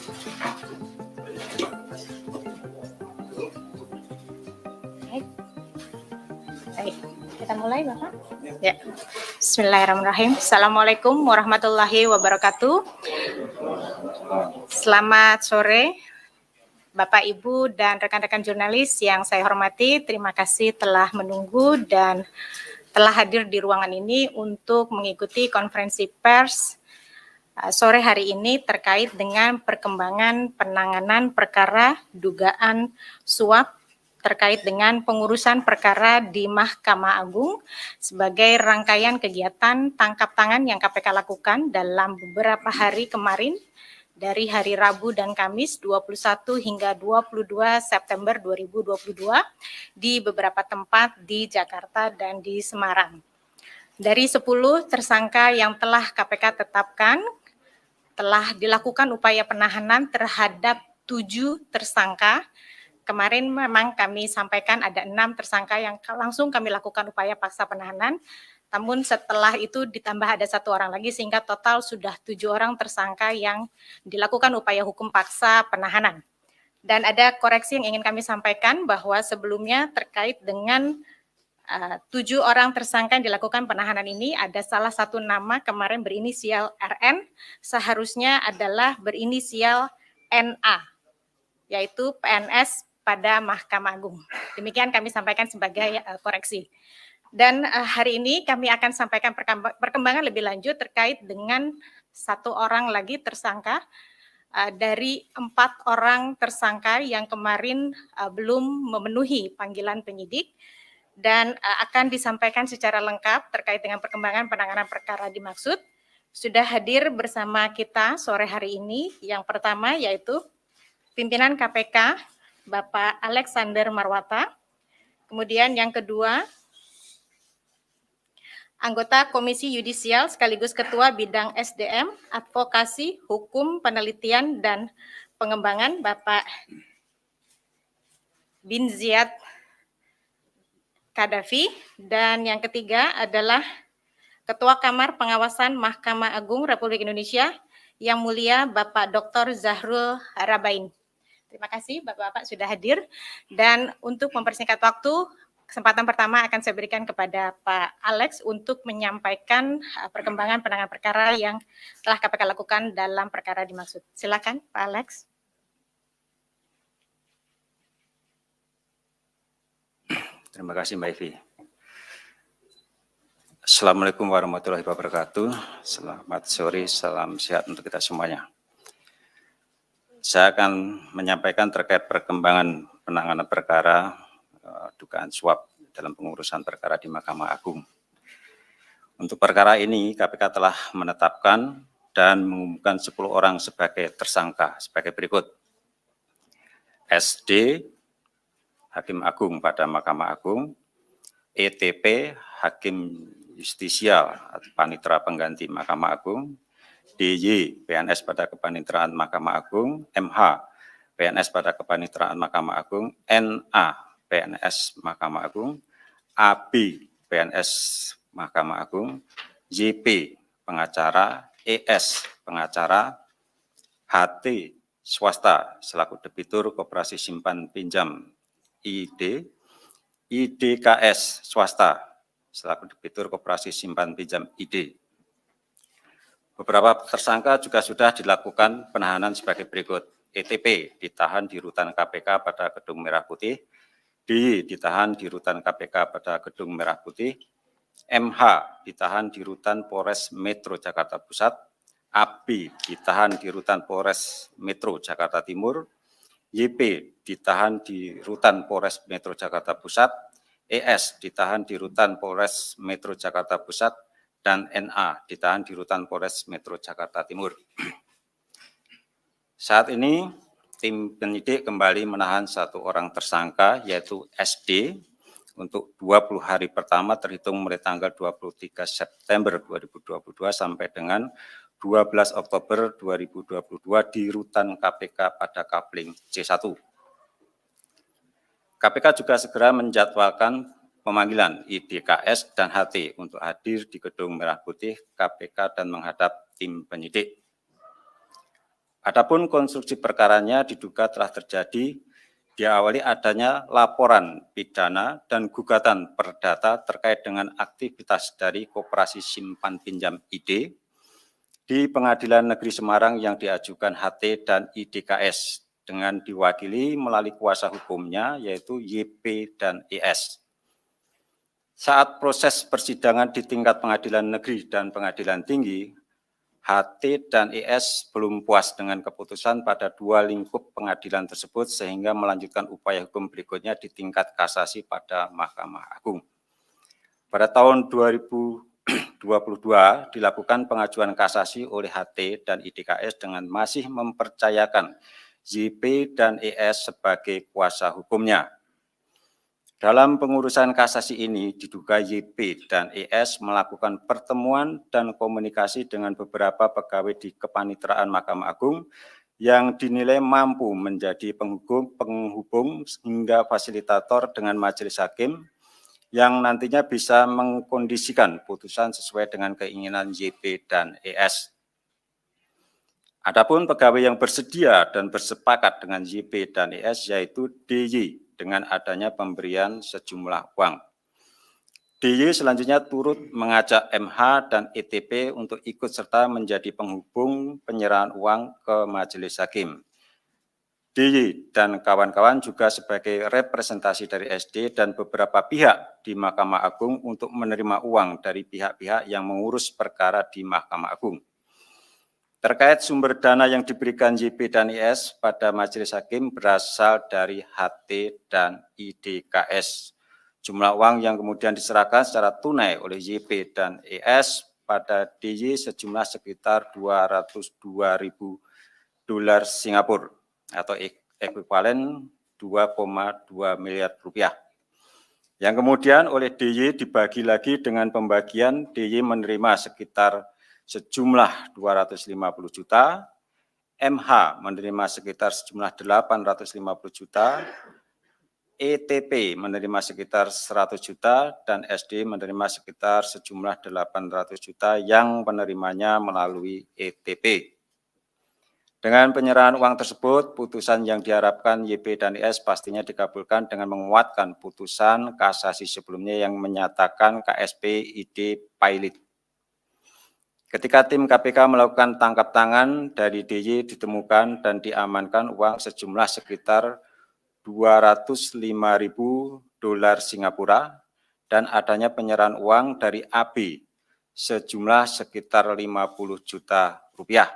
Baik, kita mulai Bapak. Ya. Bismillahirrahmanirrahim. Assalamualaikum warahmatullahi wabarakatuh. Selamat sore Bapak, Ibu, dan rekan-rekan jurnalis yang saya hormati. Terima kasih telah menunggu dan telah hadir di ruangan ini untuk mengikuti konferensi pers sore hari ini terkait dengan perkembangan penanganan perkara dugaan suap terkait dengan pengurusan perkara di Mahkamah Agung sebagai rangkaian kegiatan tangkap tangan yang KPK lakukan dalam beberapa hari kemarin dari hari Rabu dan Kamis 21 hingga 22 September 2022 di beberapa tempat di Jakarta dan di Semarang. Dari 10 tersangka yang telah KPK tetapkan, telah dilakukan upaya penahanan terhadap 7 tersangka. Kemarin memang kami sampaikan ada 6 tersangka yang langsung kami lakukan upaya paksa penahanan, namun setelah itu ditambah ada 1 orang lagi sehingga total sudah 7 orang tersangka yang dilakukan upaya hukum paksa penahanan. Dan ada koreksi yang ingin kami sampaikan bahwa sebelumnya terkait dengan 7 orang tersangka yang dilakukan penahanan ini ada salah satu nama kemarin berinisial RN, seharusnya adalah berinisial NA, yaitu PNS pada Mahkamah Agung. Demikian kami sampaikan sebagai koreksi. Dan hari ini kami akan sampaikan perkembangan lebih lanjut terkait dengan 1 orang lagi tersangka dari 4 orang tersangka yang kemarin belum memenuhi panggilan penyidik dan akan disampaikan secara lengkap terkait dengan perkembangan penanganan perkara dimaksud. Sudah hadir bersama kita sore hari ini yang pertama yaitu pimpinan KPK Bapak Alexander Marwata, kemudian yang kedua, anggota Komisi Yudisial sekaligus Ketua Bidang SDM, Advokasi, Hukum, Penelitian, dan Pengembangan, Bapak Bin Ziyad Kadafi, dan yang ketiga adalah Ketua Kamar Pengawasan Mahkamah Agung Republik Indonesia, yang mulia Bapak Dr. Zahrul Rabain. Terima kasih Bapak-Bapak sudah hadir, dan untuk mempersingkat waktu, kesempatan pertama akan saya berikan kepada Pak Alex untuk menyampaikan perkembangan penanganan perkara yang telah KPK lakukan dalam perkara dimaksud. Silakan Pak Alex. Terima kasih Mbak Evi. Assalamualaikum warahmatullahi wabarakatuh. Selamat sore, salam sehat untuk kita semuanya. Saya akan menyampaikan terkait perkembangan penanganan perkara dugaan suap dalam pengurusan perkara di Mahkamah Agung. Untuk perkara ini, KPK telah menetapkan dan mengumumkan 10 orang sebagai tersangka sebagai berikut. SD, Hakim Agung pada Mahkamah Agung, ETP, Hakim Justisial atau Panitera Pengganti Mahkamah Agung, DY, PNS pada Kepanitraan Mahkamah Agung, MH, PNS pada Kepanitraan Mahkamah Agung, NA, PNS Mahkamah Agung, AB, PNS Mahkamah Agung, JP, pengacara, ES, pengacara, HT, swasta, selaku debitur Koperasi Simpan Pinjam ID, IDKS, swasta, selaku debitur Koperasi Simpan Pinjam ID. Beberapa tersangka juga sudah dilakukan penahanan sebagai berikut. ETP ditahan di rutan KPK pada Gedung Merah Putih, DY ditahan di rutan KPK pada Gedung Merah Putih, MH ditahan di rutan Polres Metro Jakarta Pusat, AB ditahan di rutan Polres Metro Jakarta Timur, YP ditahan di rutan Polres Metro Jakarta Pusat, ES ditahan di rutan Polres Metro Jakarta Pusat, dan NA ditahan di rutan Polres Metro Jakarta Timur. Saat ini tim penyidik kembali menahan 1 orang tersangka yaitu SD untuk 20 hari pertama terhitung mulai tanggal 23 September 2022 sampai dengan 12 Oktober 2022 di rutan KPK pada Kapling C1. KPK juga segera menjadwalkan pemanggilan IDKS dan HT untuk hadir di Gedung Merah Putih KPK dan menghadap tim penyidik. Adapun konstruksi perkaranya diduga telah terjadi diawali adanya laporan pidana dan gugatan perdata terkait dengan aktivitas dari Koperasi Simpan Pinjam ID di Pengadilan Negeri Semarang yang diajukan HT dan IDKS dengan diwakili melalui kuasa hukumnya yaitu YP dan ES. Saat proses persidangan di tingkat Pengadilan Negeri dan Pengadilan Tinggi, HT dan ES belum puas dengan keputusan pada dua lingkup pengadilan tersebut sehingga melanjutkan upaya hukum berikutnya di tingkat kasasi pada Mahkamah Agung. Pada tahun 2022 dilakukan pengajuan kasasi oleh HT dan IDKS dengan masih mempercayakan YP dan ES sebagai kuasa hukumnya. Dalam pengurusan kasasi ini diduga YP dan ES melakukan pertemuan dan komunikasi dengan beberapa pegawai di Kepanitraan Mahkamah Agung yang dinilai mampu menjadi penghubung hingga fasilitator dengan majelis hakim yang nantinya bisa mengkondisikan putusan sesuai dengan keinginan YP dan ES. Adapun pegawai yang bersedia dan bersepakat dengan YP dan ES yaitu DY dengan adanya pemberian sejumlah uang. DY selanjutnya turut mengajak MH dan ETP untuk ikut serta menjadi penghubung penyerahan uang ke majelis hakim. DY dan kawan-kawan juga sebagai representasi dari SD dan beberapa pihak di Mahkamah Agung untuk menerima uang dari pihak-pihak yang mengurus perkara di Mahkamah Agung. Terkait sumber dana yang diberikan YP dan IS pada majelis hakim berasal dari HT dan IDKS. Jumlah uang yang kemudian diserahkan secara tunai oleh YP dan IS pada DY sejumlah sekitar 202.000 dolar Singapura atau ekuivalen 2,2 miliar rupiah. Yang kemudian oleh DY dibagi lagi dengan pembagian DY menerima sekitar sejumlah 250 juta, MH menerima sekitar sejumlah 850 juta, ETP menerima sekitar 100 juta, dan SD menerima sekitar sejumlah 800 juta yang penerimanya melalui ETP. Dengan penyerahan uang tersebut, putusan yang diharapkan YP dan IS pastinya dikabulkan dengan menguatkan putusan kasasi sebelumnya yang menyatakan KSP ID pilot. Ketika tim KPK melakukan tangkap tangan dari DY ditemukan dan diamankan uang sejumlah sekitar 205.000 dolar Singapura dan adanya penyerahan uang dari AB sejumlah sekitar 50 juta rupiah.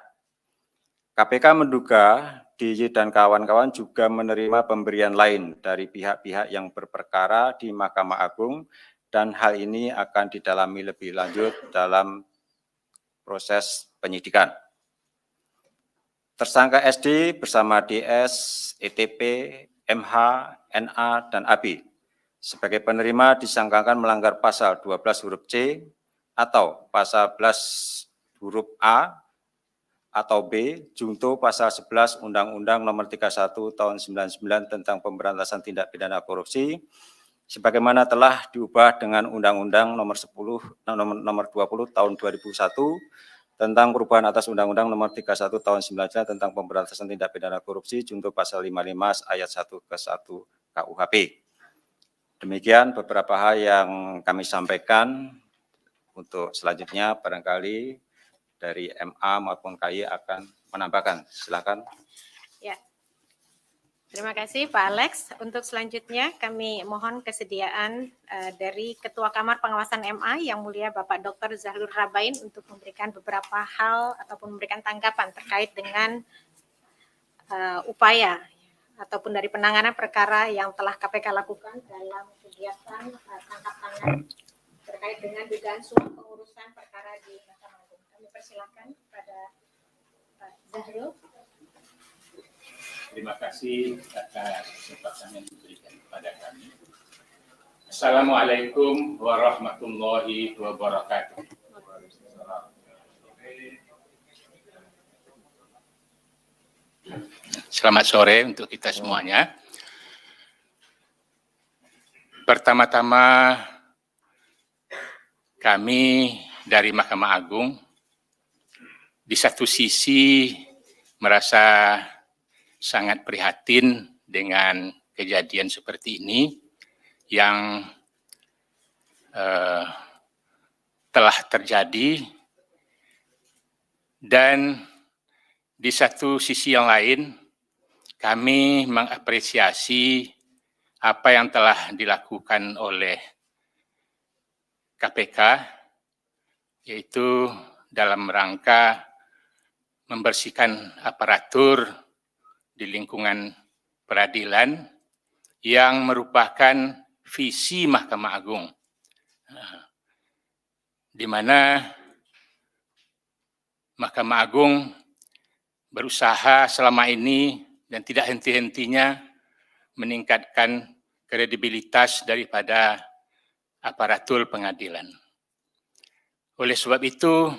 KPK menduga DY dan kawan-kawan juga menerima pemberian lain dari pihak-pihak yang berperkara di Mahkamah Agung dan hal ini akan didalami lebih lanjut dalam proses penyidikan. Tersangka SD bersama DS, ETP, MH, NA, dan AB sebagai penerima disangkakan melanggar pasal 12 huruf C atau pasal 11 huruf A atau B, junto pasal 11 Undang-Undang Nomor 31 Tahun 99 tentang Pemberantasan Tindak Pidana Korupsi, sebagaimana telah diubah dengan Undang-Undang Nomor 20 Tahun 2001 tentang perubahan atas Undang-Undang Nomor 31 Tahun 99 tentang Pemberantasan Tindak Pidana Korupsi, junto pasal 55 ayat 1 ke 1 KUHP. Demikian beberapa hal yang kami sampaikan. Untuk selanjutnya barangkali dari MA maupun KY akan menambahkan. Silakan. Ya. Terima kasih Pak Alex. Untuk selanjutnya kami mohon kesediaan dari Ketua Kamar Pengawasan MA yang mulia Bapak Dr. Zahlur Rabain untuk memberikan beberapa hal ataupun memberikan tanggapan terkait dengan upaya ataupun dari penanganan perkara yang telah KPK lakukan dalam kegiatan tangkap tangan terkait dengan dugaan suap pengurusan perkara di Mahkamah Agung. Kami persilakan kepada Pak Zahlur. Terima kasih atas kesempatan yang diberikan kepada kami. Assalamualaikum warahmatullahi wabarakatuh. Selamat sore untuk kita semuanya. Pertama-tama kami dari Mahkamah Agung di satu sisi merasa sangat prihatin dengan kejadian seperti ini yang telah terjadi, dan di satu sisi yang lain kami mengapresiasi apa yang telah dilakukan oleh KPK, yaitu dalam rangka membersihkan aparatur di lingkungan peradilan yang merupakan visi Mahkamah Agung, di mana Mahkamah Agung berusaha selama ini dan tidak henti-hentinya meningkatkan kredibilitas daripada aparatur pengadilan. Oleh sebab itu,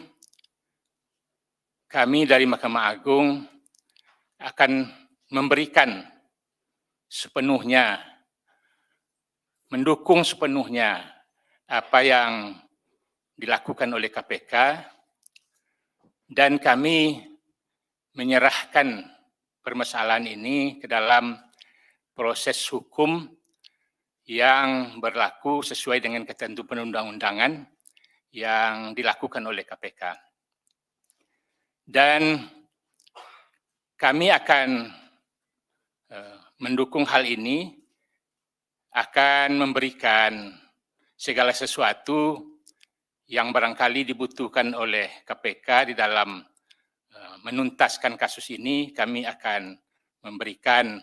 kami dari Mahkamah Agung akan memberikan sepenuhnya, mendukung sepenuhnya apa yang dilakukan oleh KPK, dan kami menyerahkan permasalahan ini ke dalam proses hukum yang berlaku sesuai dengan ketentuan perundang-undangan yang dilakukan oleh KPK. Dan kami akan mendukung hal ini, akan memberikan segala sesuatu yang barangkali dibutuhkan oleh KPK di dalam menuntaskan kasus ini. Kami akan memberikan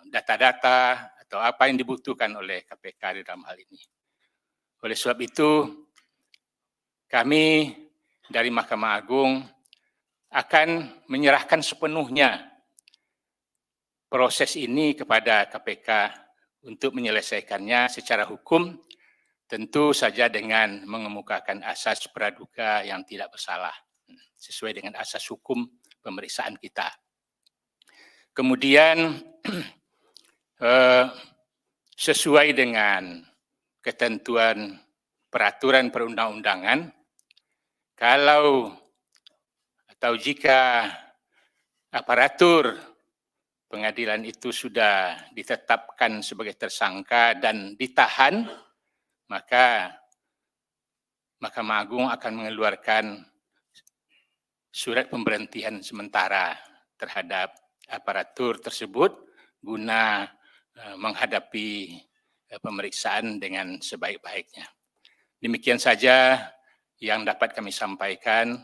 data-data atau apa yang dibutuhkan oleh KPK di dalam hal ini. Oleh sebab itu, kami dari Mahkamah Agung akan menyerahkan sepenuhnya proses ini kepada KPK untuk menyelesaikannya secara hukum, tentu saja dengan mengemukakan asas praduga yang tidak bersalah, sesuai dengan asas hukum pemeriksaan kita. Kemudian, sesuai dengan ketentuan peraturan perundang-undangan, kalau atau jika aparatur pengadilan itu sudah ditetapkan sebagai tersangka dan ditahan, maka Mahkamah Agung akan mengeluarkan surat pemberhentian sementara terhadap aparatur tersebut guna menghadapi pemeriksaan dengan sebaik-baiknya. Demikian saja yang dapat kami sampaikan.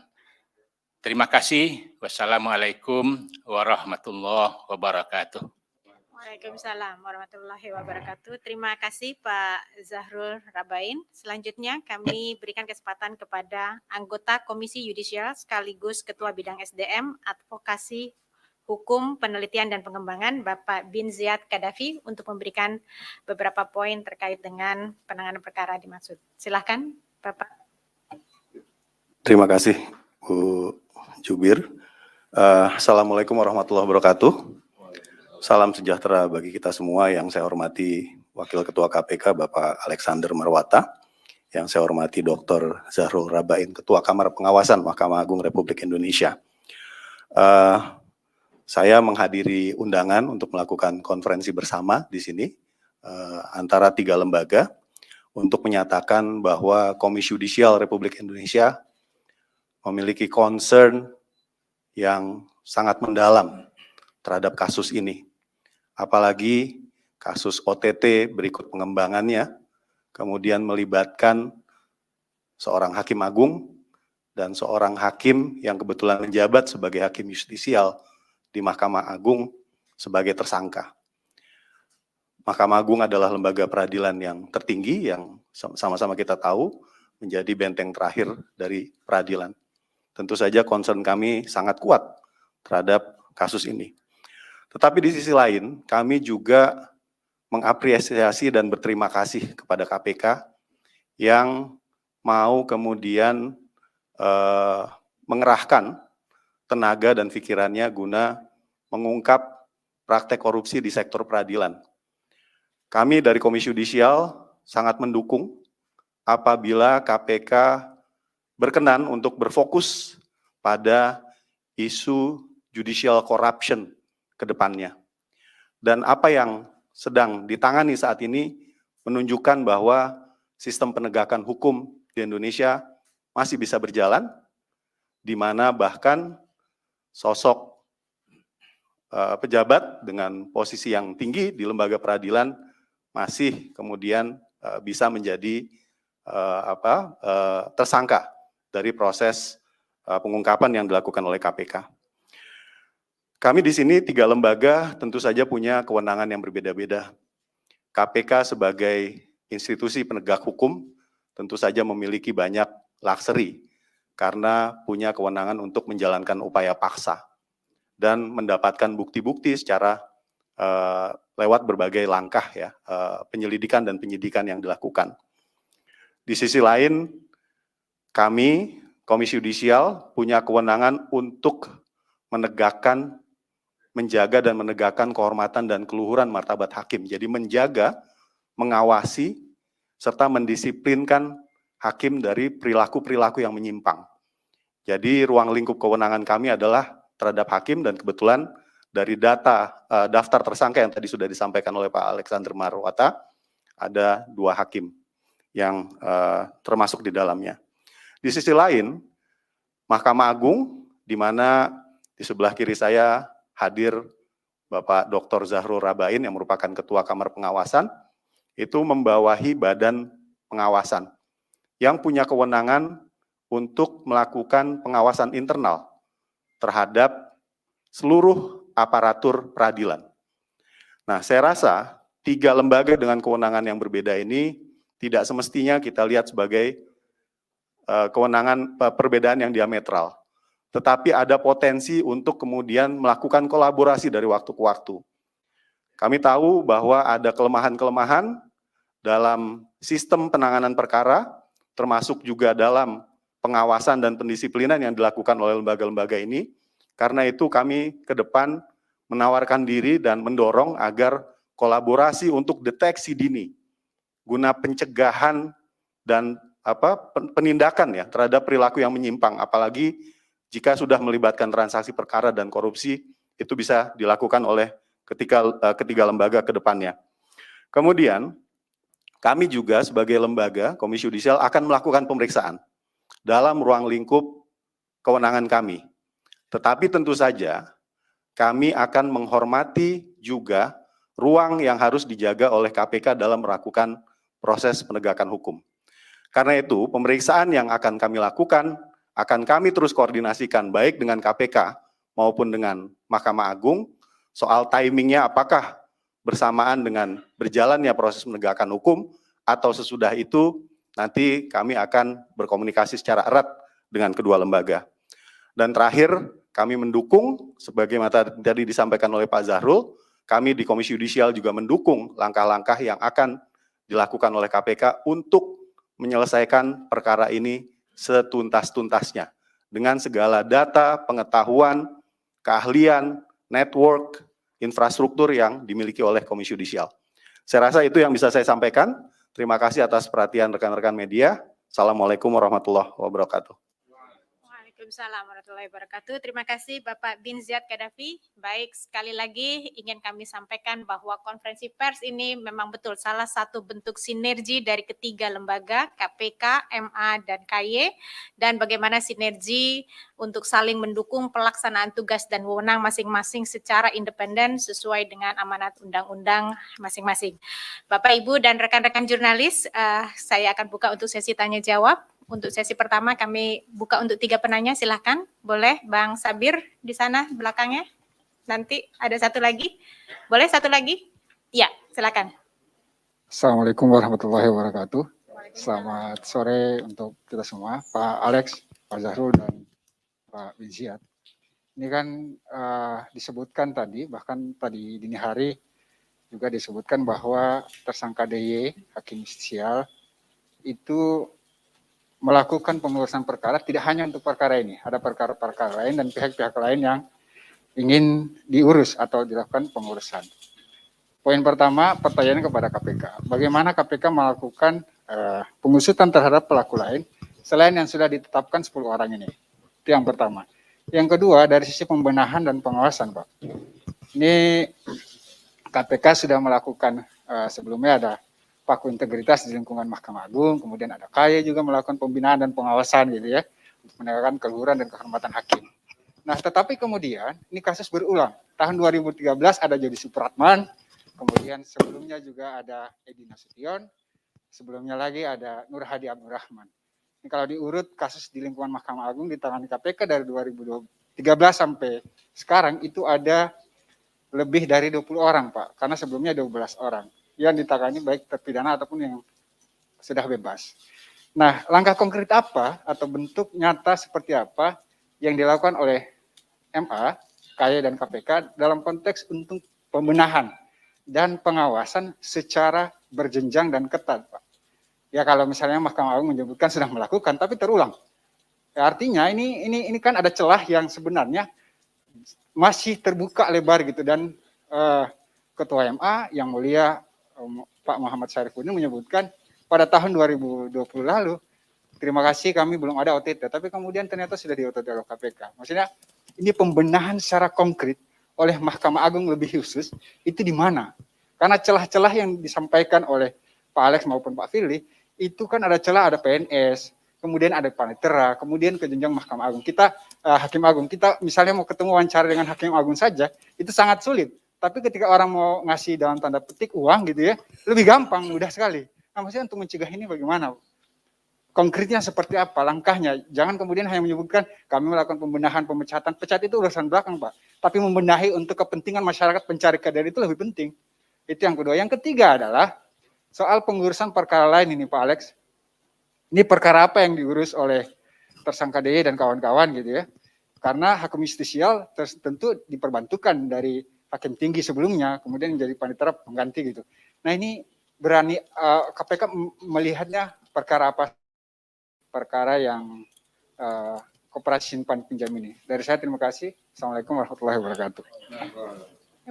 Terima kasih. Wassalamualaikum warahmatullahi wabarakatuh. Waalaikumsalam warahmatullahi wabarakatuh. Terima kasih Pak Zahrul Rabain. Selanjutnya kami berikan kesempatan kepada anggota Komisi Yudisial sekaligus Ketua Bidang SDM, Advokasi, Hukum, Penelitian dan Pengembangan, Bapak Bin Ziyad Kadafi, untuk memberikan beberapa poin terkait dengan penanganan perkara dimaksud. Silakan Bapak. Terima kasih Bu Jubir. Assalamualaikum warahmatullahi wabarakatuh. Salam sejahtera bagi kita semua. Yang saya hormati Wakil Ketua KPK Bapak Alexander Marwata, yang saya hormati Dr. Zahrul Rabain, Ketua Kamar Pengawasan Mahkamah Agung Republik Indonesia. Saya menghadiri undangan untuk melakukan konferensi bersama di sini antara 3 lembaga untuk menyatakan bahwa Komisi Yudisial Republik Indonesia memiliki concern yang sangat mendalam terhadap kasus ini. Apalagi kasus OTT berikut pengembangannya, kemudian melibatkan seorang hakim agung dan seorang hakim yang kebetulan menjabat sebagai hakim justisial di Mahkamah Agung sebagai tersangka. Mahkamah Agung adalah lembaga peradilan yang tertinggi yang sama-sama kita tahu menjadi benteng terakhir dari peradilan. Tentu saja concern kami sangat kuat terhadap kasus ini. Tetapi di sisi lain, kami juga mengapresiasi dan berterima kasih kepada KPK yang mau kemudian mengerahkan tenaga dan pikirannya guna mengungkap praktek korupsi di sektor peradilan. Kami dari Komisi Yudisial sangat mendukung apabila KPK berkenan untuk berfokus pada isu judicial corruption ke depannya. Dan apa yang sedang ditangani saat ini menunjukkan bahwa sistem penegakan hukum di Indonesia masih bisa berjalan, di mana bahkan sosok pejabat dengan posisi yang tinggi di lembaga peradilan masih kemudian bisa menjadi tersangka dari proses pengungkapan yang dilakukan oleh KPK. Kami di sini 3 lembaga tentu saja punya kewenangan yang berbeda-beda. KPK sebagai institusi penegak hukum tentu saja memiliki banyak luxury karena punya kewenangan untuk menjalankan upaya paksa dan mendapatkan bukti-bukti secara lewat berbagai langkah ya, penyelidikan dan penyidikan yang dilakukan. Di sisi lain, kami Komisi Yudisial punya kewenangan untuk menjaga dan menegakkan kehormatan dan keluhuran martabat hakim. Jadi menjaga, mengawasi, serta mendisiplinkan hakim dari perilaku-perilaku yang menyimpang. Jadi ruang lingkup kewenangan kami adalah terhadap hakim, dan kebetulan dari daftar tersangka yang tadi sudah disampaikan oleh Pak Alexander Marwata, ada 2 hakim yang termasuk di dalamnya. Di sisi lain, Mahkamah Agung, di mana di sebelah kiri saya hadir Bapak Dr. Zahrul Rabain yang merupakan Ketua Kamar Pengawasan, itu membawahi badan pengawasan yang punya kewenangan untuk melakukan pengawasan internal terhadap seluruh aparatur peradilan. Nah, saya rasa 3 lembaga dengan kewenangan yang berbeda ini tidak semestinya kita lihat sebagai kewenangan perbedaan yang diametral. Tetapi ada potensi untuk kemudian melakukan kolaborasi dari waktu ke waktu. Kami tahu bahwa ada kelemahan-kelemahan dalam sistem penanganan perkara, termasuk juga dalam pengawasan dan pendisiplinan yang dilakukan oleh lembaga-lembaga ini. Karena itu kami ke depan menawarkan diri dan mendorong agar kolaborasi untuk deteksi dini, guna pencegahan dan penindakan ya terhadap perilaku yang menyimpang, apalagi jika sudah melibatkan transaksi perkara dan korupsi, itu bisa dilakukan oleh ketiga lembaga ke depannya. Kemudian, kami juga sebagai lembaga, Komisi Yudisial akan melakukan pemeriksaan dalam ruang lingkup kewenangan kami. Tetapi tentu saja, kami akan menghormati juga ruang yang harus dijaga oleh KPK dalam melakukan proses penegakan hukum. Karena itu, pemeriksaan yang akan kami lakukan akan kami terus koordinasikan baik dengan KPK maupun dengan Mahkamah Agung soal timingnya, apakah bersamaan dengan berjalannya proses penegakan hukum atau sesudah itu nanti kami akan berkomunikasi secara erat dengan kedua lembaga. Dan terakhir, kami mendukung sebagaimana tadi disampaikan oleh Pak Zahrul, kami di Komisi Yudisial juga mendukung langkah-langkah yang akan dilakukan oleh KPK untuk menyelesaikan perkara ini setuntas-tuntasnya dengan segala data, pengetahuan, keahlian, network, infrastruktur yang dimiliki oleh Komisi Yudisial. Saya rasa itu yang bisa saya sampaikan. Terima kasih atas perhatian rekan-rekan media. Assalamualaikum warahmatullahi wabarakatuh. Waalaikumsalam warahmatullahi wabarakatuh. Terima kasih Bapak Bin Ziyad Qaddafi. Baik, sekali lagi ingin kami sampaikan bahwa konferensi pers ini memang betul salah satu bentuk sinergi dari ketiga lembaga, KPK, MA, dan KY, dan bagaimana sinergi untuk saling mendukung pelaksanaan tugas dan wewenang masing-masing secara independen sesuai dengan amanat undang-undang masing-masing. Bapak, Ibu, dan rekan-rekan jurnalis, saya akan buka untuk sesi tanya-jawab. Untuk sesi pertama kami buka untuk 3 penanya, silahkan. Boleh Bang Sabir di sana belakangnya. Nanti ada satu lagi. Boleh satu lagi? Ya, silakan. Assalamualaikum warahmatullahi wabarakatuh. Selamat sore untuk kita semua, Pak Alex, Pak Zahrul, dan Pak Bin Ziyad. Ini kan disebutkan tadi, bahkan tadi dini hari juga disebutkan bahwa tersangka DY, Hakim Yudisial, itu melakukan pengurusan perkara tidak hanya untuk perkara ini, ada perkara-perkara lain dan pihak-pihak lain yang ingin diurus atau dilakukan pengurusan. Poin pertama, pertanyaan kepada KPK. Bagaimana KPK melakukan pengusutan terhadap pelaku lain selain yang sudah ditetapkan 10 orang ini? Itu yang pertama. Yang kedua, dari sisi pembenahan dan pengawasan, Pak. Ini KPK sudah melakukan, sebelumnya ada Paku Integritas di lingkungan Mahkamah Agung, kemudian ada KAY juga melakukan pembinaan dan pengawasan gitu ya, untuk menegakkan keluhuran dan kehormatan hakim. Nah, tetapi kemudian ini kasus berulang. Tahun 2013 ada Jody Supratman, kemudian sebelumnya juga ada Edi Nasution, sebelumnya lagi ada Nur Hadi Abdurrahman. Ini kalau diurut kasus di lingkungan Mahkamah Agung ditangani KPK dari 2013 sampai sekarang itu ada lebih dari 20 orang, Pak. Karena sebelumnya 12 orang yang ditangani baik terpidana ataupun yang sudah bebas. Nah, langkah konkret apa atau bentuk nyata seperti apa yang dilakukan oleh MA, KAY dan KPK dalam konteks untuk pembenahan dan pengawasan secara berjenjang dan ketat, Pak. Ya kalau misalnya Mahkamah Agung menyebutkan sudah melakukan, tapi terulang. Ya, artinya ini kan ada celah yang sebenarnya masih terbuka lebar gitu, dan Ketua MA yang mulia Pak Muhammad Syarifudin menyebutkan pada tahun 2020 lalu, terima kasih kami belum ada OTT, tapi kemudian ternyata sudah di OTT oleh KPK. Maksudnya ini pembenahan secara konkret oleh Mahkamah Agung lebih khusus, itu di mana? Karena celah-celah yang disampaikan oleh Pak Alex maupun Pak Firly, itu kan ada celah, ada PNS, kemudian ada panitera, kemudian ke jenjang Mahkamah Agung. Kita, Hakim Agung, kita misalnya mau ketemu wawancara dengan Hakim Agung saja, itu sangat sulit. Tapi ketika orang mau ngasih dalam tanda petik uang gitu ya, lebih gampang, mudah sekali. Nah, maksudnya untuk mencegah ini bagaimana? Konkretnya seperti apa langkahnya? Jangan kemudian hanya menyebutkan kami melakukan pembenahan, pemecatan. Pecat itu urusan belakang, Pak. Tapi membenahi untuk kepentingan masyarakat pencari keadilan itu lebih penting. Itu yang kedua. Yang ketiga adalah soal pengurusan perkara lain ini, Pak Alex. Ini perkara apa yang diurus oleh tersangka DY dan kawan-kawan gitu ya. Karena hakim justisial tentu diperbantukan dari hakim tinggi sebelumnya, kemudian menjadi panitera pengganti gitu. Nah ini berani KPK melihatnya perkara apa? Perkara yang koperasi simpan pinjam ini. Dari saya terima kasih. Assalamualaikum warahmatullahi wabarakatuh.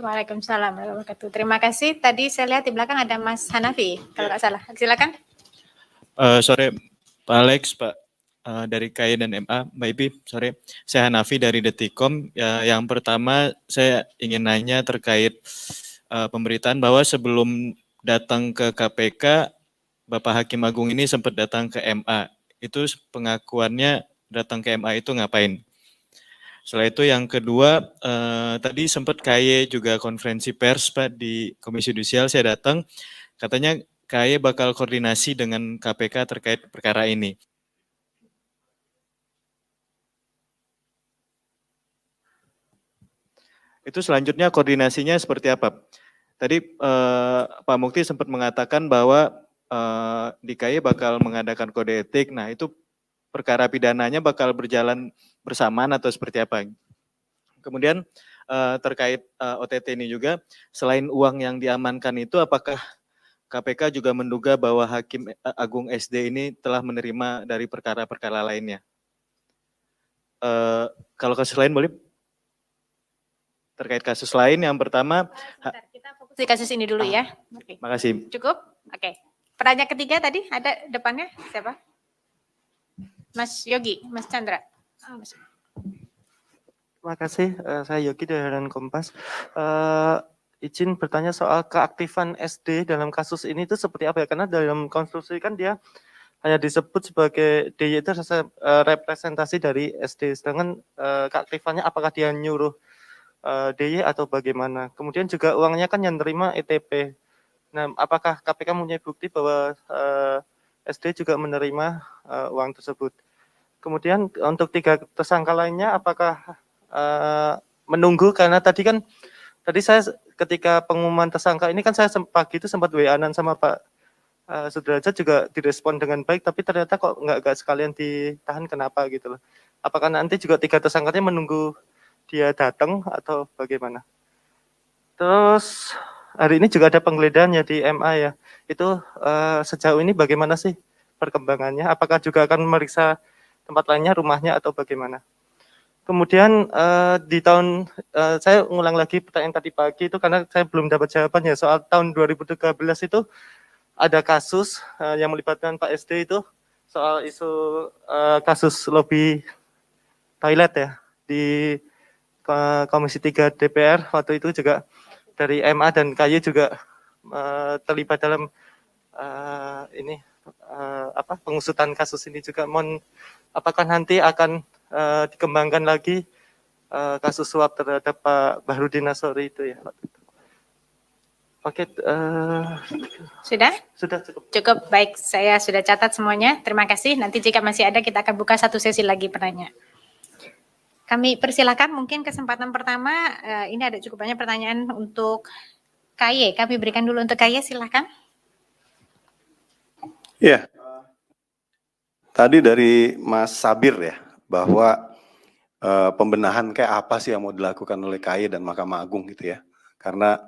Waalaikumsalam warahmatullahi wabarakatuh. Terima kasih. Tadi saya lihat di belakang ada Mas Hanafi, kalau nggak salah. Silakan. Sore Pak Alex, Pak dari KAY dan MA, Mbak Ipi, sore. Saya Hanafi dari Detikom. Yang pertama saya ingin nanya terkait pemberitaan bahwa sebelum datang ke KPK, Bapak Hakim Agung ini sempat datang ke MA. Itu pengakuannya datang ke MA itu ngapain? Setelah itu yang kedua, tadi sempat KAY juga konferensi pers Pak di Komisi Yudisial, saya datang, katanya KAY bakal koordinasi dengan KPK terkait perkara ini. Itu selanjutnya koordinasinya seperti apa? Tadi Pak Mukti sempat mengatakan bahwa di KAY bakal mengadakan kode etik. Nah, itu perkara pidananya bakal berjalan bersamaan atau seperti apa? Kemudian terkait OTT ini juga, selain uang yang diamankan itu, apakah KPK juga menduga bahwa Hakim Agung SD ini telah menerima dari perkara-perkara lainnya? Kalau kasus lain boleh? Terkait kasus lain, yang pertama... Sebentar, kita fokus di kasus ini dulu ya. Oke. Makasih. Cukup? Oke. Pertanyaan ketiga tadi ada depannya siapa? Mas Yogi, Mas Chandra. Terima kasih, saya Yogi dari Harian Kompas. Izin bertanya soal keaktifan SD dalam kasus ini itu seperti apa ya? Karena dalam konstruksi kan dia hanya disebut sebagai DY itu representasi dari SD, sedangkan keaktifannya apakah dia nyuruh DY atau bagaimana? Kemudian juga uangnya kan yang terima ETP. Nah, apakah KPK mempunyai bukti bahwa SD juga menerima uang tersebut? Kemudian untuk 3 tersangka lainnya, apakah menunggu? Karena tadi saya ketika pengumuman tersangka ini kan saya pagi itu sempat WA-an sama Pak Sudrajat juga direspon dengan baik, tapi ternyata kok nggak sekalian ditahan, kenapa gitu loh. Apakah nanti juga 3 tersangkanya menunggu dia datang atau bagaimana? Terus hari ini juga ada penggeledahan ya di MA ya. Itu sejauh ini bagaimana sih perkembangannya? Apakah juga akan memeriksa tempat lainnya, rumahnya atau bagaimana? Kemudian di tahun, saya ngulang lagi pertanyaan tadi pagi itu karena saya belum dapat jawabannya. Soal tahun 2013 itu ada kasus yang melibatkan Pak SD itu soal isu kasus lobby toilet ya. di Komisi 3 DPR waktu itu juga dari MA dan KY juga terlibat dalam pengusutan kasus ini juga. Apakah nanti akan dikembangkan lagi kasus suap terhadap Pak Bahrudin Nasori itu ya? Oke, Sudah? sudah cukup. Cukup, baik. Saya sudah catat semuanya. Terima kasih. Nanti jika masih ada, kita akan buka satu sesi lagi penanya. Kami persilakan mungkin kesempatan pertama, ini ada cukup banyak pertanyaan untuk KY. Kami berikan dulu untuk KY, silakan. Ya, tadi dari Mas Sabir ya, bahwa pembenahan kayak apa sih yang mau dilakukan oleh KY dan Mahkamah Agung gitu ya. Karena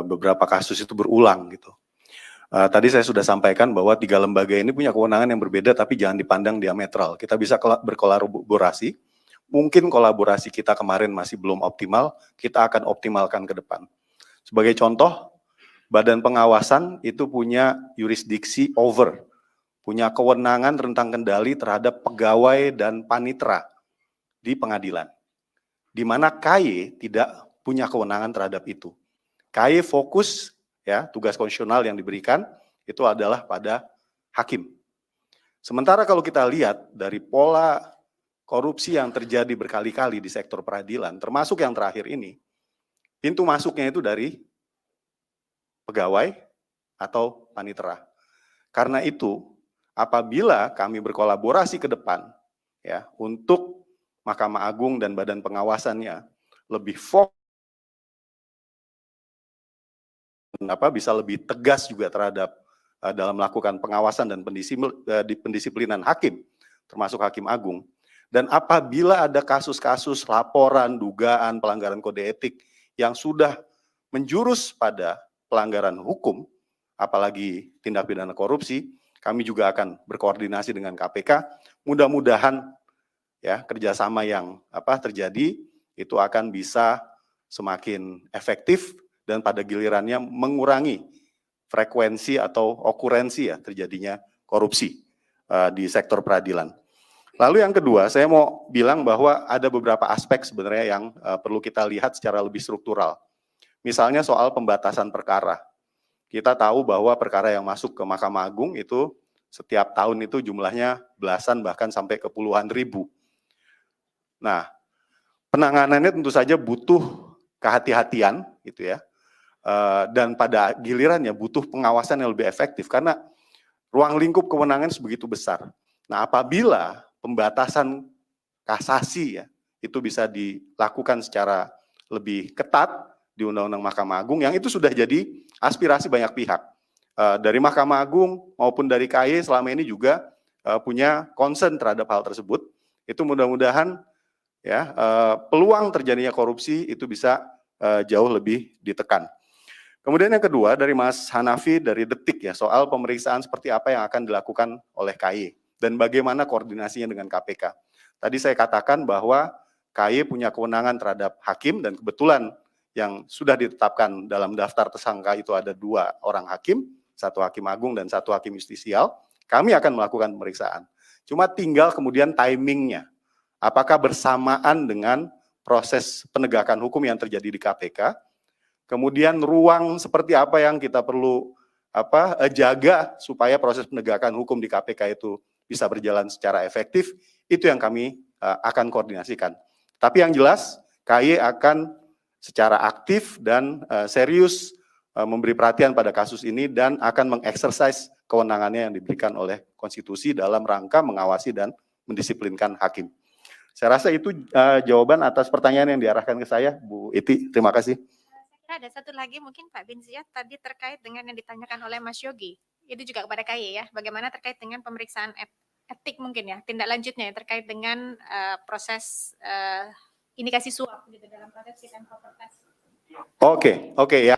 beberapa kasus itu berulang gitu. Tadi saya sudah sampaikan bahwa 3 lembaga ini punya kewenangan yang berbeda tapi jangan dipandang diametral. Kita bisa berkolaborasi, mungkin kolaborasi kita kemarin masih belum optimal, kita akan optimalkan ke depan. Sebagai contoh, Badan Pengawasan itu punya yurisdiksi over, punya kewenangan rentang kendali terhadap pegawai dan panitera di pengadilan. Di mana KY tidak punya kewenangan terhadap itu. KY fokus ya, tugas konstitusional yang diberikan itu adalah pada hakim. Sementara kalau kita lihat dari pola korupsi yang terjadi berkali-kali di sektor peradilan, termasuk yang terakhir ini, pintu masuknya itu dari pegawai atau panitera. Karena itu, apabila kami berkolaborasi ke depan ya untuk Mahkamah Agung dan Badan Pengawasannya lebih fokus, bisa lebih tegas juga terhadap dalam melakukan pengawasan dan pendisiplinan hakim, termasuk Hakim Agung. Dan apabila ada kasus-kasus laporan, dugaan, pelanggaran kode etik yang sudah menjurus pada pelanggaran hukum, apalagi tindak pidana korupsi, kami juga akan berkoordinasi dengan KPK. Mudah-mudahan ya kerjasama yang terjadi itu akan bisa semakin efektif dan pada gilirannya mengurangi frekuensi atau okurensi ya terjadinya korupsi di sektor peradilan. Lalu yang kedua, saya mau bilang bahwa ada beberapa aspek sebenarnya yang perlu kita lihat secara lebih struktural. Misalnya soal pembatasan perkara. Kita tahu bahwa perkara yang masuk ke Mahkamah Agung itu setiap tahun itu jumlahnya belasan bahkan sampai ke puluhan ribu. Nah, penanganannya tentu saja butuh kehati-hatian gitu ya. Dan pada gilirannya butuh pengawasan yang lebih efektif karena ruang lingkup kewenangan sebegitu besar. Nah, apabila pembatasan kasasi ya itu bisa dilakukan secara lebih ketat di Undang-Undang Mahkamah Agung yang itu sudah jadi aspirasi banyak pihak. Dari Mahkamah Agung maupun dari KY selama ini juga punya concern terhadap hal tersebut. Itu mudah-mudahan ya peluang terjadinya korupsi itu bisa jauh lebih ditekan. Kemudian yang kedua dari Mas Hanafi dari Detik ya soal pemeriksaan seperti apa yang akan dilakukan oleh KY dan bagaimana koordinasinya dengan KPK. Tadi saya katakan bahwa KY punya kewenangan terhadap hakim dan kebetulan yang sudah ditetapkan dalam daftar tersangka itu ada 2 orang hakim, 1 hakim agung dan 1 hakim justisial. Kami akan melakukan pemeriksaan. Cuma tinggal kemudian timingnya. Apakah bersamaan dengan proses penegakan hukum yang terjadi di KPK? Kemudian ruang seperti apa yang kita perlu jaga supaya proses penegakan hukum di KPK itu bisa berjalan secara efektif, itu yang kami akan koordinasikan. Tapi yang jelas, KY akan secara aktif dan serius memberi perhatian pada kasus ini dan akan mengeksersis kewenangannya yang diberikan oleh konstitusi dalam rangka mengawasi dan mendisiplinkan hakim. Saya rasa itu jawaban atas pertanyaan yang diarahkan ke saya, Bu Iti. Terima kasih. Ada satu lagi mungkin Pak Bin Ziyad tadi terkait dengan yang ditanyakan oleh Mas Yogi. Itu juga kepada KY ya, bagaimana terkait dengan pemeriksaan etik mungkin ya, tindak lanjutnya ya, terkait dengan proses indikasi suap gitu dalam proses fit and proper test. Oke ya.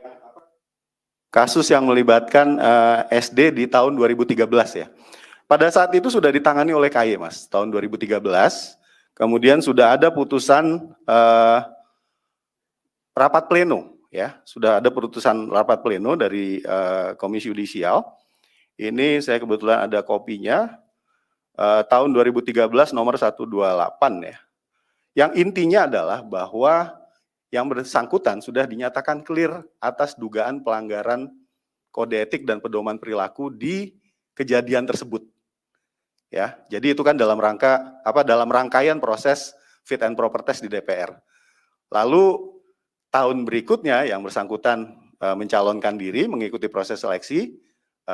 Kasus yang melibatkan SD di tahun 2013 ya. Pada saat itu sudah ditangani oleh KY Mas, tahun 2013. Kemudian sudah ada putusan rapat pleno. Ya, sudah ada putusan rapat pleno dari Komisi Yudisial. Ini saya kebetulan ada kopinya tahun 2013 nomor 128 ya. Yang intinya adalah bahwa yang bersangkutan sudah dinyatakan clear atas dugaan pelanggaran kode etik dan pedoman perilaku di kejadian tersebut. Ya, jadi itu kan dalam rangkaian proses fit and proper test di DPR. Lalu tahun berikutnya yang bersangkutan mencalonkan diri mengikuti proses seleksi,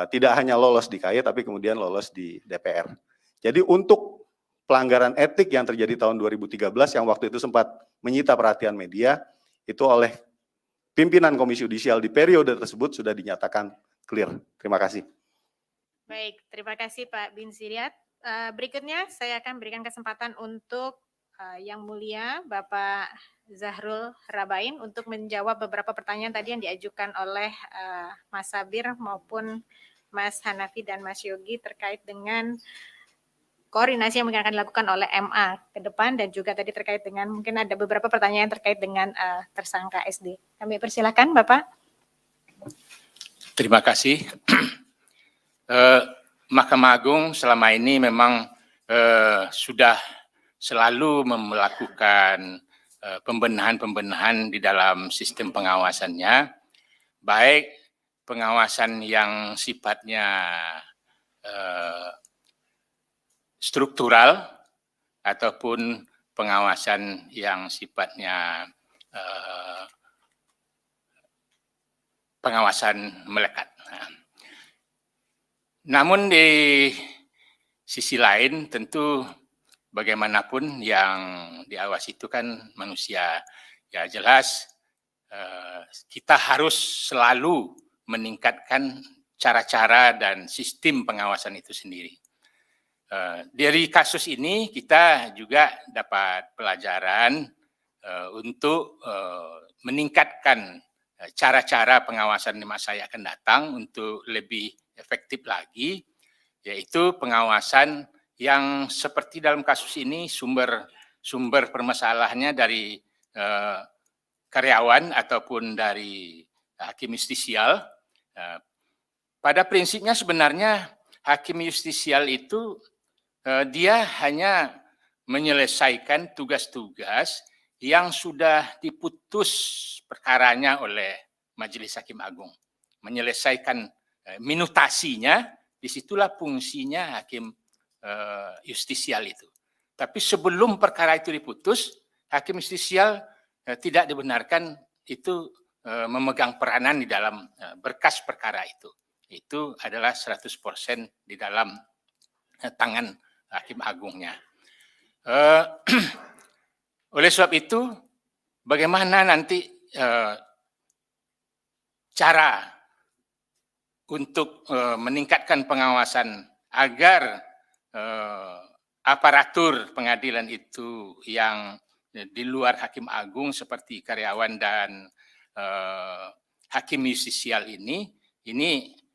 tidak hanya lolos di KY tapi kemudian lolos di DPR. Jadi untuk pelanggaran etik yang terjadi tahun 2013 yang waktu itu sempat menyita perhatian media, itu oleh pimpinan Komisi Yudisial di periode tersebut sudah dinyatakan clear. Terima kasih. Baik, terima kasih Pak Bin Siriat. Berikutnya saya akan berikan kesempatan untuk Yang Mulia Bapak Zahrul Rabain untuk menjawab beberapa pertanyaan tadi yang diajukan oleh Mas Sabir maupun Mas Hanafi dan Mas Yogi terkait dengan koordinasi yang mungkin akan dilakukan oleh MA ke depan dan juga tadi terkait dengan mungkin ada beberapa pertanyaan terkait dengan tersangka SD. Kami persilakan Bapak. Terima kasih. Mahkamah Agung selama ini memang sudah selalu melakukan pembenahan-pembenahan di dalam sistem pengawasannya, baik pengawasan yang sifatnya struktural ataupun pengawasan yang sifatnya pengawasan melekat. Namun di sisi lain tentu bagaimanapun yang diawasi itu kan manusia. Ya jelas kita harus selalu meningkatkan cara-cara dan sistem pengawasan itu sendiri. Dari kasus ini kita juga dapat pelajaran untuk meningkatkan cara-cara pengawasan di masa yang akan datang untuk lebih efektif lagi, yaitu pengawasan yang seperti dalam kasus ini sumber permasalahannya dari karyawan ataupun dari hakim justisial. Pada prinsipnya sebenarnya hakim justisial itu dia hanya menyelesaikan tugas-tugas yang sudah diputus perkaranya oleh Majelis Hakim Agung. Menyelesaikan minutasinya, disitulah fungsinya hakim justisial itu. Tapi sebelum perkara itu diputus, hakim justisial tidak dibenarkan itu memegang peranan di dalam berkas perkara itu. Itu adalah 100% di dalam tangan hakim agungnya. Oleh sebab itu, bagaimana nanti cara untuk meningkatkan pengawasan agar aparatur pengadilan itu yang di luar hakim agung seperti karyawan dan hakim justisial ini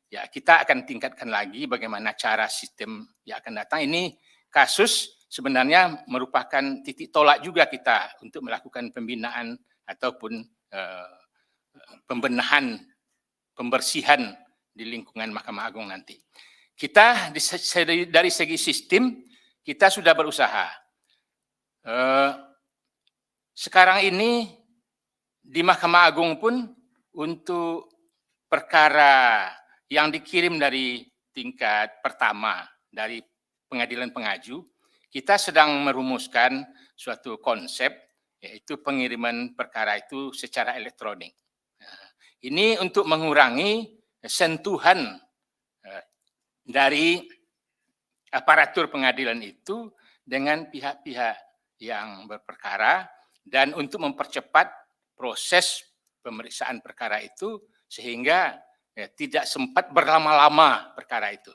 ya kita akan tingkatkan lagi bagaimana cara sistem yang akan datang. Ini kasus sebenarnya merupakan titik tolak juga kita untuk melakukan pembinaan ataupun pembersihan di lingkungan Mahkamah Agung nanti. Kita dari segi sistem kita sudah berusaha. Sekarang ini di Mahkamah Agung pun untuk perkara yang dikirim dari tingkat pertama dari pengadilan pengaju, kita sedang merumuskan suatu konsep yaitu pengiriman perkara itu secara elektronik. Ini untuk mengurangi sentuhan dari aparatur pengadilan itu dengan pihak-pihak yang berperkara dan untuk mempercepat proses pemeriksaan perkara itu sehingga tidak sempat berlama-lama perkara itu.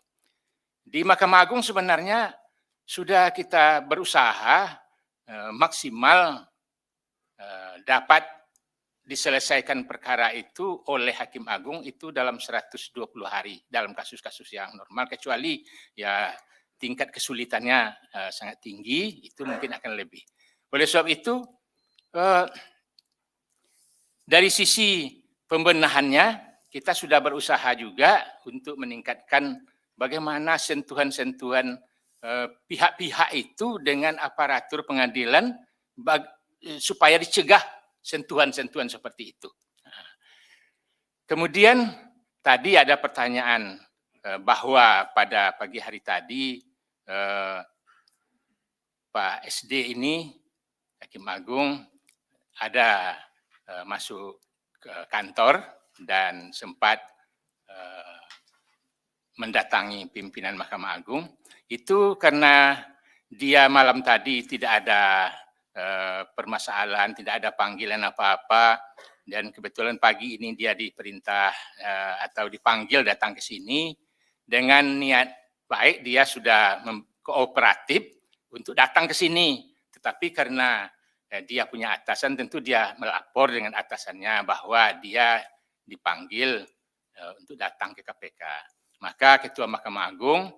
Di Mahkamah Agung sebenarnya sudah kita berusaha maksimal dapat diselesaikan perkara itu oleh Hakim Agung itu dalam 120 hari dalam kasus-kasus yang normal, kecuali ya tingkat kesulitannya sangat tinggi, itu mungkin akan lebih. Oleh sebab itu, dari sisi pembenahannya, kita sudah berusaha juga untuk meningkatkan bagaimana sentuhan-sentuhan pihak-pihak itu dengan aparatur pengadilan supaya dicegah sentuhan-sentuhan seperti itu. Kemudian tadi ada pertanyaan bahwa pada pagi hari tadi Pak SD ini, Hakim Agung, ada masuk ke kantor dan sempat mendatangi pimpinan Mahkamah Agung. Itu karena dia malam tadi tidak ada permasalahan, tidak ada panggilan apa-apa, dan kebetulan pagi ini dia diperintah atau dipanggil datang ke sini dengan niat baik, dia sudah kooperatif untuk datang ke sini. Tetapi karena dia punya atasan, tentu dia melapor dengan atasannya bahwa dia dipanggil untuk datang ke KPK. Maka Ketua Mahkamah Agung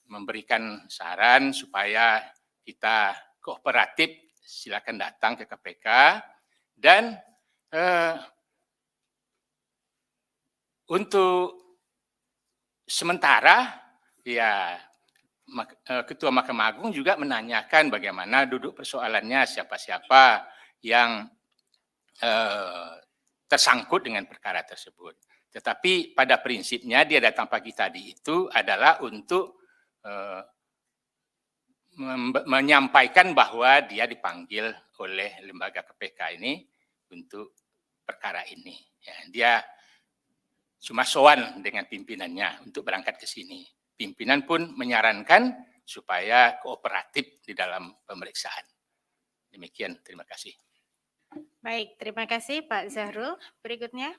memberikan saran supaya kita kooperatif, silakan datang ke KPK, dan untuk sementara ya Ketua Mahkamah Agung juga menanyakan bagaimana duduk persoalannya, siapa-siapa yang tersangkut dengan perkara tersebut. Tetapi pada prinsipnya dia datang pagi tadi itu adalah untuk menyampaikan bahwa dia dipanggil oleh lembaga KPK ini untuk perkara ini. Ya, dia cuma sowan dengan pimpinannya untuk berangkat ke sini. Pimpinan pun menyarankan supaya kooperatif di dalam pemeriksaan. Demikian, terima kasih. Baik, terima kasih Pak Zahrul. Berikutnya,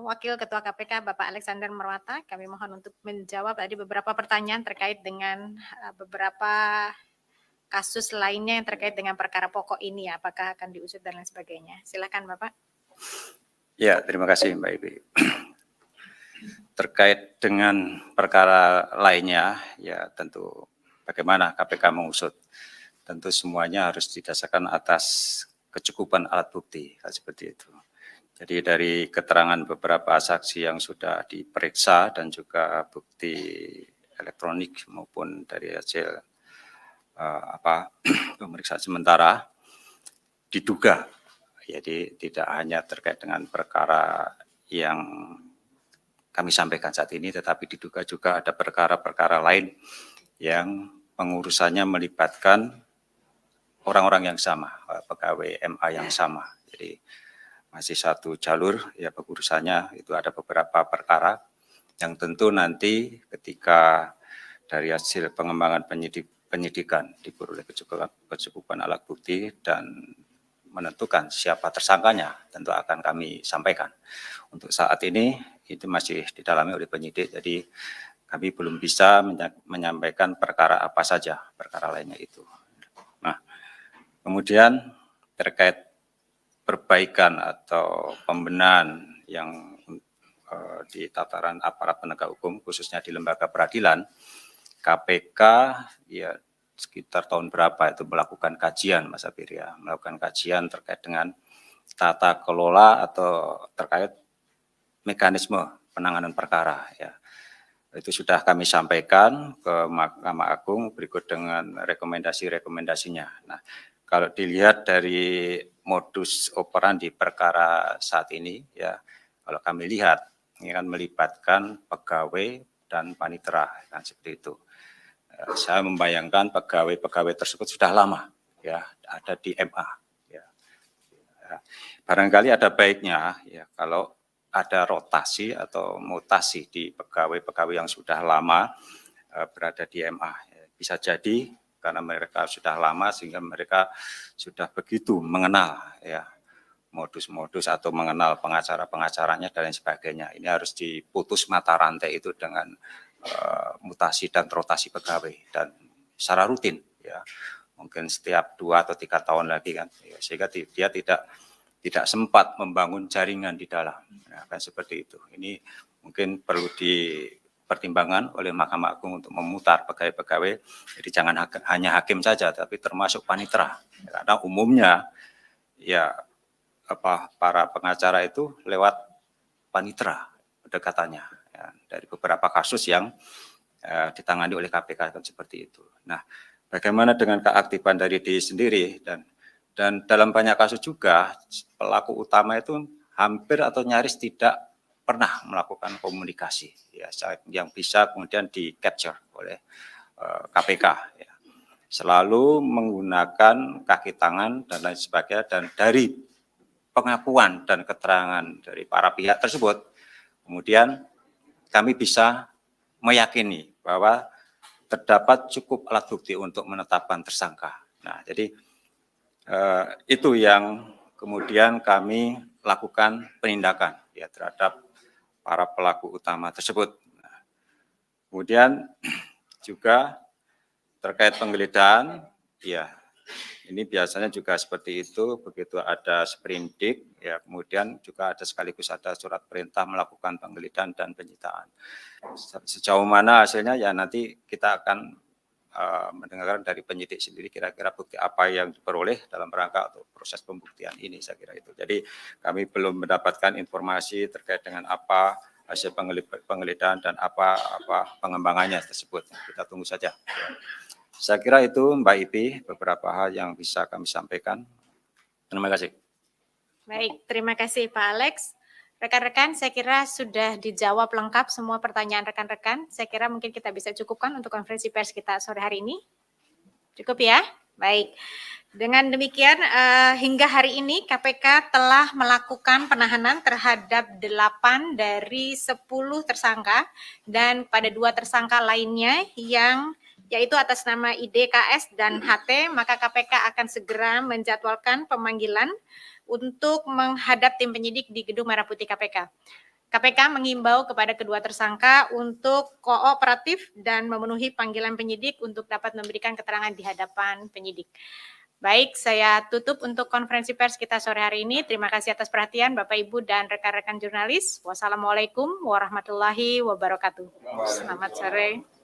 Wakil Ketua KPK Bapak Alexander Marwata, kami mohon untuk menjawab tadi beberapa pertanyaan terkait dengan beberapa kasus lainnya yang terkait dengan perkara pokok ini, apakah akan diusut dan lain sebagainya. Silakan Bapak. Ya, terima kasih Mbak Ibi. Terkait dengan perkara lainnya, ya tentu bagaimana KPK mengusut. Tentu semuanya harus didasarkan atas kecukupan alat bukti, seperti itu. Jadi dari keterangan beberapa saksi yang sudah diperiksa dan juga bukti elektronik maupun dari hasil pemeriksaan sementara, diduga, jadi tidak hanya terkait dengan perkara yang kami sampaikan saat ini, tetapi diduga juga ada perkara-perkara lain yang pengurusannya melibatkan orang-orang yang sama, pegawai MA yang sama. Jadi masih satu jalur, ya pengurusannya itu ada beberapa perkara yang tentu nanti ketika dari hasil pengembangan penyidikan diperoleh kecukupan alat bukti dan menentukan siapa tersangkanya, tentu akan kami sampaikan. Untuk saat ini itu masih didalami oleh penyidik, jadi kami belum bisa menyampaikan perkara apa saja, perkara lainnya itu. Nah, kemudian terkait perbaikan atau pembenahan yang di tataran aparat penegak hukum, khususnya di lembaga peradilan, KPK ya sekitar tahun berapa itu melakukan kajian, Mas Abir ya, melakukan kajian terkait dengan tata kelola atau terkait mekanisme penanganan perkara ya. Itu sudah kami sampaikan ke Mahkamah Agung berikut dengan rekomendasi-rekomendasinya. Nah, kalau dilihat dari modus operandi perkara saat ini ya, kalau kami lihat ini kan melibatkan pegawai dan panitera kan seperti itu. Saya membayangkan pegawai-pegawai tersebut sudah lama ya ada di MA ya. Barangkali ada baiknya ya kalau ada rotasi atau mutasi di pegawai-pegawai yang sudah lama berada di MA. Bisa jadi karena mereka sudah lama sehingga mereka sudah begitu mengenal ya modus-modus atau mengenal pengacara-pengacaranya dan lain sebagainya. Ini harus diputus mata rantai itu dengan mutasi dan rotasi pegawai dan secara rutin ya. Mungkin setiap 2 atau 3 tahun lagi kan ya, sehingga dia tidak sempat membangun jaringan di dalam. Nah, kan seperti itu. Ini mungkin perlu dipertimbangkan oleh Mahkamah Agung untuk memutar pegawai-pegawai. Jadi jangan hanya hakim saja, tapi termasuk panitera. Karena umumnya ya para pengacara itu lewat panitera pendekatannya ya, dari beberapa kasus yang ditangani oleh KPK kan seperti itu. Nah, bagaimana dengan keaktifan dari diri sendiri dan Dan dalam banyak kasus juga pelaku utama itu hampir atau nyaris tidak pernah melakukan komunikasi ya, yang bisa kemudian di capture oleh KPK ya. Selalu menggunakan kaki tangan dan lain sebagainya, dan dari pengakuan dan keterangan dari para pihak tersebut kemudian kami bisa meyakini bahwa terdapat cukup alat bukti untuk menetapkan tersangka. Nah, jadi itu yang kemudian kami lakukan penindakan ya terhadap para pelaku utama tersebut. Nah, kemudian juga terkait penggeledahan, ya ini biasanya juga seperti itu, begitu ada sprindik, ya kemudian juga ada sekaligus ada surat perintah melakukan penggeledahan dan penyitaan. Sejauh mana hasilnya ya nanti kita akan mendengarkan dari penyidik sendiri kira-kira bukti apa yang diperoleh dalam rangka untuk proses pembuktian ini, saya kira itu. Jadi kami belum mendapatkan informasi terkait dengan apa hasil penggeledahan dan apa pengembangannya tersebut. Kita tunggu saja. Saya kira itu Mbak Ipi beberapa hal yang bisa kami sampaikan. Terima kasih. Baik, terima kasih Pak Alex. Rekan-rekan, saya kira sudah dijawab lengkap semua pertanyaan rekan-rekan. Saya kira mungkin kita bisa cukupkan untuk konferensi pers kita sore hari ini. Cukup ya? Baik. Dengan demikian, hingga hari ini KPK telah melakukan penahanan terhadap 8 dari 10 tersangka dan pada 2 tersangka lainnya yang yaitu atas nama ID, KS, dan HT, maka KPK akan segera menjadwalkan pemanggilan untuk menghadap tim penyidik di Gedung Merah Putih KPK. KPK mengimbau kepada kedua tersangka untuk kooperatif dan memenuhi panggilan penyidik untuk dapat memberikan keterangan di hadapan penyidik. Baik, saya tutup untuk konferensi pers kita sore hari ini. Terima kasih atas perhatian Bapak, Ibu, dan rekan-rekan jurnalis. Wassalamualaikum warahmatullahi wabarakatuh. Selamat sore.